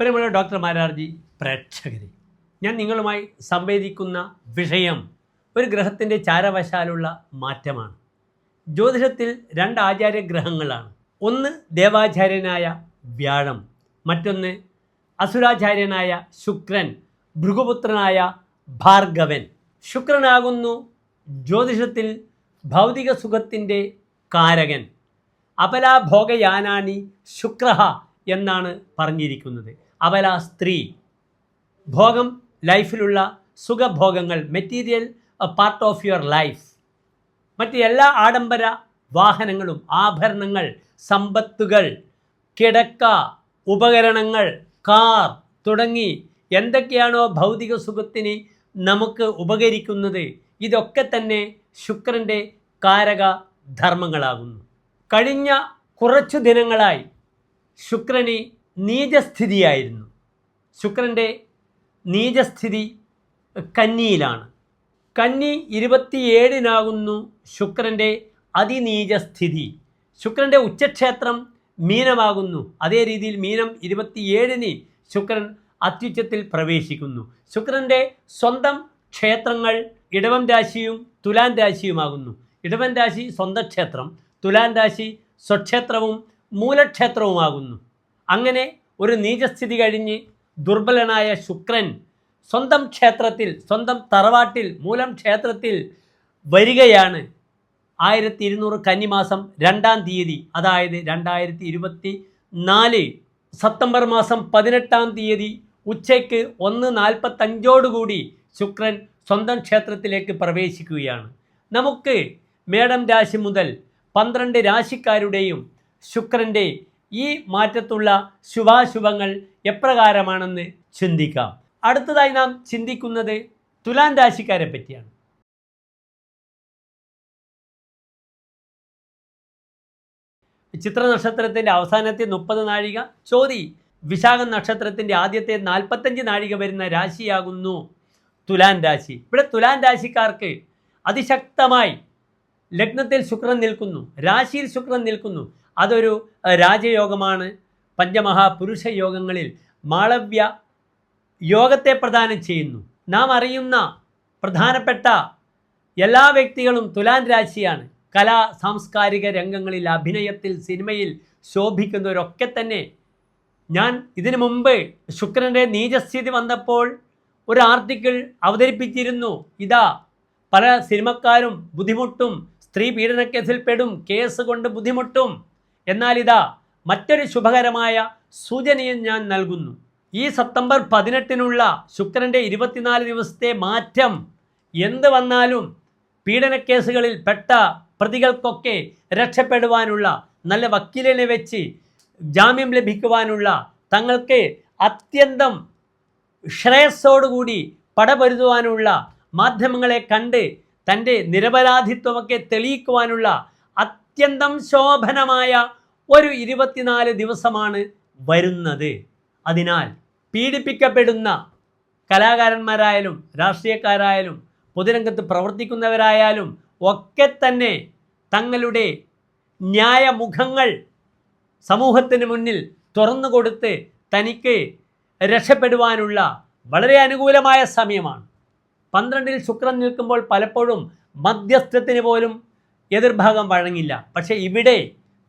പ്രിയമുള്ള ഡോക്ടർ മാരാർജി പ്രേക്ഷകരെ, ഞാൻ നിങ്ങളുമായി സംവേദിക്കുന്ന വിഷയം ഒരു ഗ്രഹത്തിൻ്റെ ചാരവശാലുള്ള മാറ്റമാണ്. ജ്യോതിഷത്തിൽ രണ്ട് ആചാര്യഗ്രഹങ്ങളാണ്. ഒന്ന് ദേവാചാര്യനായ വ്യാഴം, മറ്റൊന്ന് അസുരാചാര്യനായ ശുക്രൻ, ഭൃഗുപുത്രനായ ഭാർഗവൻ. ശുക്രനാകുന്നു ജ്യോതിഷത്തിൽ ഭൗതിക സുഖത്തിൻ്റെ കാരകൻ. അപലാഭോഗയാനാനി ശുക്രഹ എന്നാണ് പറഞ്ഞിരിക്കുന്നത്. അപല സ്ത്രീ, ഭോഗം ലൈഫിലുള്ള സുഖഭോഗങ്ങൾ, material part of your life. മറ്റ് എല്ലാ ആഡംബര വാഹനങ്ങളും, ആഭരണങ്ങൾ, സമ്പത്തുകൾ, കിടക്ക, ഉപകരണങ്ങൾ, കാർ തുടങ്ങി എന്തൊക്കെയാണോ ഭൗതിക സുഖത്തിന് നമുക്ക് ഉപകരിക്കുന്നത്, ഇതൊക്കെ തന്നെ ശുക്രൻ്റെ കാരക ധർമ്മങ്ങളാകുന്നു. കഴിഞ്ഞ കുറച്ചു ദിനങ്ങളായി ശുക്രന് നീചസ്ഥിതിയായിരുന്നു. ശുക്രൻ്റെ നീചസ്ഥിതി കന്നിയിലാണ്. കന്നി 27-നാകുന്നു ശുക്രൻ്റെ അതിനീചസ്ഥിതി. ശുക്രൻ്റെ ഉച്ചക്ഷേത്രം മീനമാകുന്നു. അതേ രീതിയിൽ മീനം 27-ന് ശുക്രൻ അത്യുച്ചത്തിൽ പ്രവേശിക്കുന്നു. ശുക്രൻ്റെ സ്വന്തം ക്ഷേത്രങ്ങൾ ഇടവം രാശിയും തുലാൻ രാശിയുമാകുന്നു. ഇടവൻ രാശി സ്വന്തം ക്ഷേത്രം, തുലാൻ രാശി സ്വക്ഷേത്രവും മൂലക്ഷേത്രവുമാകുന്നു. അങ്ങനെ ഒരു നീചസ്ഥിതി കഴിഞ്ഞ് ദുർബലനായ ശുക്രൻ സ്വന്തം ക്ഷേത്രത്തിൽ, സ്വന്തം തറവാട്ടിൽ, മൂലം ക്ഷേത്രത്തിൽ വരികയാണ്. 1200 കന്നിമാസം 2-ാം തീയതി, അതായത് 2024 സെപ്റ്റംബർ മാസം 18-ാം തീയതി ഉച്ചയ്ക്ക് 1:45 ശുക്രൻ സ്വന്തം ക്ഷേത്രത്തിലേക്ക് പ്രവേശിക്കുകയാണ്. നമുക്ക് മേടം രാശി മുതൽ 12 രാശിക്കാരുടെയും ശുക്രൻ്റെ ഈ മാറ്റത്തുള്ള ശുഭാശുഭങ്ങൾ എപ്രകാരമാണെന്ന് ചിന്തിക്കാം. അടുത്തതായി നാം ചിന്തിക്കുന്നത് തുലാൻ രാശിക്കാരെ പറ്റിയാണ്. ചിത്ര നക്ഷത്രത്തിൻ്റെ അവസാനത്തെ 30 നാഴിക, ചോതി വിശാഖം നക്ഷത്രത്തിൻ്റെ ആദ്യത്തെ 45 നാഴിക വരുന്ന രാശിയാകുന്നു തുലാൻ രാശി. ഇവിടെ തുലാൻ രാശിക്കാർക്ക് അതിശക്തമായി ലഗ്നത്തിൽ ശുക്രൻ നിൽക്കുന്നു, രാശിയിൽ ശുക്രൻ നിൽക്കുന്നു. അതൊരു രാജയോഗമാണ്. പഞ്ചമഹാപുരുഷ യോഗങ്ങളിൽ മാളവ്യ യോഗത്തെ പ്രദാനം ചെയ്യുന്നു. നാം അറിയുന്ന പ്രധാനപ്പെട്ട എല്ലാ വ്യക്തികളും തുലാൻ രാശിയാണ്. കലാ സാംസ്കാരിക രംഗങ്ങളിൽ, അഭിനയത്തിൽ, സിനിമയിൽ ശോഭിക്കുന്നവരൊക്കെ തന്നെ. ഞാൻ ഇതിനു മുമ്പ് ശുക്രൻ്റെ നീചസ്ഥിതി വന്നപ്പോൾ ഒരു ആർട്ടിക്കിൾ അവതരിപ്പിച്ചിരുന്നു. ഇതാ പല സിനിമക്കാരും ബുദ്ധിമുട്ടും, സ്ത്രീ പീഡനക്കേസിൽ പെടും, കേസ് കൊണ്ട് ബുദ്ധിമുട്ടും. എന്നാൽ ഇതാ മറ്റൊരു ശുഭകരമായ സൂചനയും ഞാൻ നൽകുന്നു. ഈ സെപ്റ്റംബർ 18-നുള്ള ശുക്രൻ്റെ 24 ദിവസത്തെ മാറ്റം എന്ത് വന്നാലും പീഡനക്കേസുകളിൽ പെട്ട പ്രതികൾക്കൊക്കെ രക്ഷപ്പെടുവാനുള്ള, നല്ല വക്കീലിനെ വെച്ച് ജാമ്യം ലഭിക്കുവാനുള്ള, തങ്ങൾക്ക് അത്യന്തം ശ്രേയസ്സോടുകൂടി പടപൊരുതുവാനുള്ള, മാധ്യമങ്ങളെ കണ്ട് തൻ്റെ നിരപരാധിത്വമൊക്കെ തെളിയിക്കുവാനുള്ള അത്യന്തം ശോഭനമായ ഒരു 24 ദിവസമാണ് വരുന്നത്. അതിനാൽ പീഡിപ്പിക്കപ്പെടുന്ന കലാകാരന്മാരായാലും രാഷ്ട്രീയക്കാരായാലും പൊതുരംഗത്ത് പ്രവർത്തിക്കുന്നവരായാലും ഒക്കെ തന്നെ തങ്ങളുടെ ന്യായമുഖങ്ങൾ സമൂഹത്തിന് മുന്നിൽ തുറന്നു കൊടുത്ത് തനിക്ക് രക്ഷപ്പെടുവാനുള്ള വളരെ അനുകൂലമായ സമയമാണ്. 12-ൽ ശുക്രൻ നിൽക്കുമ്പോൾ പലപ്പോഴും മധ്യസ്ഥത്തിന് പോലും എതിർഭാഗം വഴങ്ങില്ല. പക്ഷേ ഇവിടെ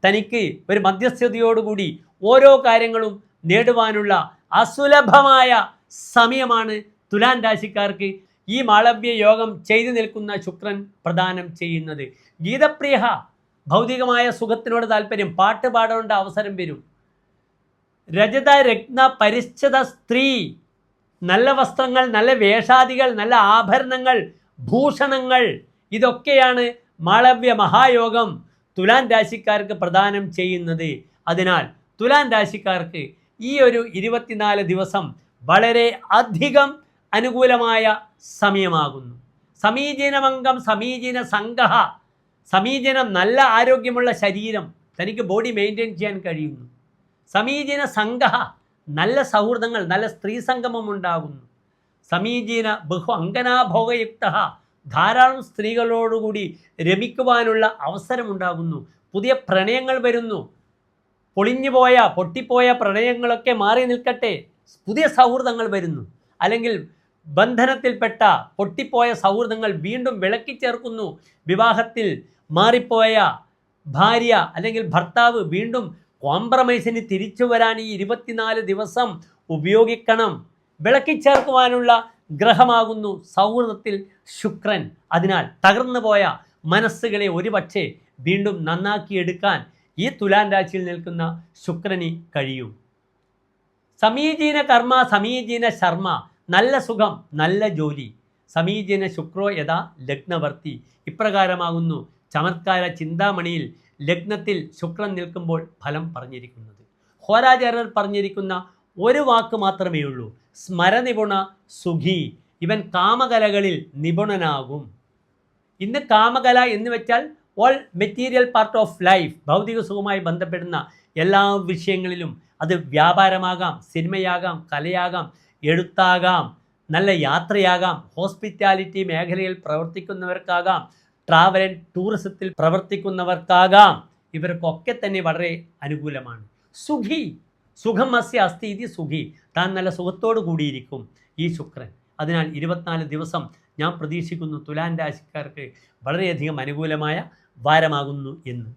തനിക്ക് ഒരു മധ്യസ്ഥതയോടുകൂടി ഓരോ കാര്യങ്ങളും നേടുവാനുള്ള അസുലഭമായ സമയമാണ് തുലാൻ രാശിക്കാർക്ക് ഈ മാളവ്യ യോഗം ചെയ്തു നിൽക്കുന്ന ശുക്രൻ പ്രദാനം ചെയ്യുന്നത്. ഗീതപ്രിയ, ഭൗതികമായ സുഖത്തിനോട് താല്പര്യം, പാട്ട് പാടേണ്ട അവസരം വരും. രജത രത്ന പരിച്ഛദ സ്ത്രീ, നല്ല വസ്ത്രങ്ങൾ, നല്ല വേഷാദികൾ, നല്ല ആഭരണങ്ങൾ, ഭൂഷണങ്ങൾ, ഇതൊക്കെയാണ് മാളവ്യ മഹായോഗം തുലാൻ രാശിക്കാർക്ക് പ്രദാനം ചെയ്യുന്നത്. അതിനാൽ തുലാൻ രാശിക്കാർക്ക് ഈ ഒരു 24 ദിവസം വളരെ അധികം അനുകൂലമായ സമയമാകുന്നു. സമീചീനമംഗം സമീചീന സംഘ, സമീചീനം നല്ല ആരോഗ്യമുള്ള ശരീരം, തനിക്ക് ബോഡി മെയിൻറ്റെയിൻ ചെയ്യാൻ കഴിയുന്നു. സമീചീന സംഘ, നല്ല സൗഹൃദങ്ങൾ, നല്ല സ്ത്രീ സംഗമം ഉണ്ടാകുന്നു. സമീചീന ബഹു അങ്കനാഭോഗയുക്ത, ധാരാളം സ്ത്രീകളോടുകൂടി രമിക്കുവാനുള്ള അവസരമുണ്ടാകുന്നു. പുതിയ പ്രണയങ്ങൾ വരുന്നു. പൊട്ടിപ്പോയ പ്രണയങ്ങളൊക്കെ മാറി നിൽക്കട്ടെ. പുതിയ സൗഹൃദങ്ങൾ വരുന്നു, അല്ലെങ്കിൽ ബന്ധനത്തിൽപ്പെട്ട പൊട്ടിപ്പോയ സൗഹൃദങ്ങൾ വീണ്ടും വിളക്കി ചേർക്കുന്നു. വിവാഹത്തിൽ മാറിപ്പോയ ഭാര്യ അല്ലെങ്കിൽ ഭർത്താവ് വീണ്ടും കോംപ്രമൈസിന് തിരിച്ചു വരാൻ ഈ 24 ദിവസം ഉപയോഗിക്കണം. വിളക്കി ചേർക്കുവാനുള്ള ഗ്രഹമാകുന്നു സൗഹൃദത്തിൽ ശുക്രൻ. അതിനാൽ തകർന്നു പോയ മനസ്സുകളെ ഒരുപക്ഷെ വീണ്ടും നന്നാക്കിയെടുക്കാൻ ഈ തുലാൻ രാശിയിൽ നിൽക്കുന്ന ശുക്രന് കഴിയും. സമീചീന കർമ്മ സമീചീന ശർമ്മ, നല്ല സുഖം, നല്ല ജോലി. സമീചീന ശുക്രോ യഥാ ലഗ്നവർത്തി, ഇപ്രകാരമാകുന്നു ചമത്കാര ചിന്താമണിയിൽ ലഗ്നത്തിൽ ശുക്രൻ നിൽക്കുമ്പോൾ ഫലം പറഞ്ഞിരിക്കുന്നത്. ഹോരാചാര്യർ പറഞ്ഞിരിക്കുന്ന ഒരു വാക്ക് മാത്രമേ ഉള്ളൂ, സ്മരനിപുണ സുഖി. ഇവൻ കാമകലകളിൽ നിപുണനാകും. ഇന്ന് കാമകല എന്ന് വെച്ചാൽ all material part of life, ഭൗതിക സുഖവുമായി ബന്ധപ്പെടുന്ന എല്ലാ വിഷയങ്ങളിലും, അത് വ്യാപാരമാകാം, സിനിമയാകാം, കലയാകാം, എഴുത്താകാം, നല്ല യാത്രയാകാം, ഹോസ്പിറ്റാലിറ്റി മേഖലയിൽ പ്രവർത്തിക്കുന്നവർക്കാകാം, ട്രാവൽ ആൻഡ് ടൂറിസത്തിൽ പ്രവർത്തിക്കുന്നവർക്കാകാം, ഇവർക്കൊക്കെ തന്നെ വളരെ അനുകൂലമാണ്. സുഖി, സുഖം അസ്യ അസ്തി ഇതി സുഖി, താൻ നല്ല സുഖത്തോടു കൂടിയിരിക്കും ഈ ശുക്രൻ. അതിനാൽ 24 ദിവസം ഞാൻ പ്രതീക്ഷിക്കുന്നു തുലാൻ രാശിക്കാർക്ക് വളരെയധികം അനുകൂലമായ വാരമാകുന്നു എന്ന്.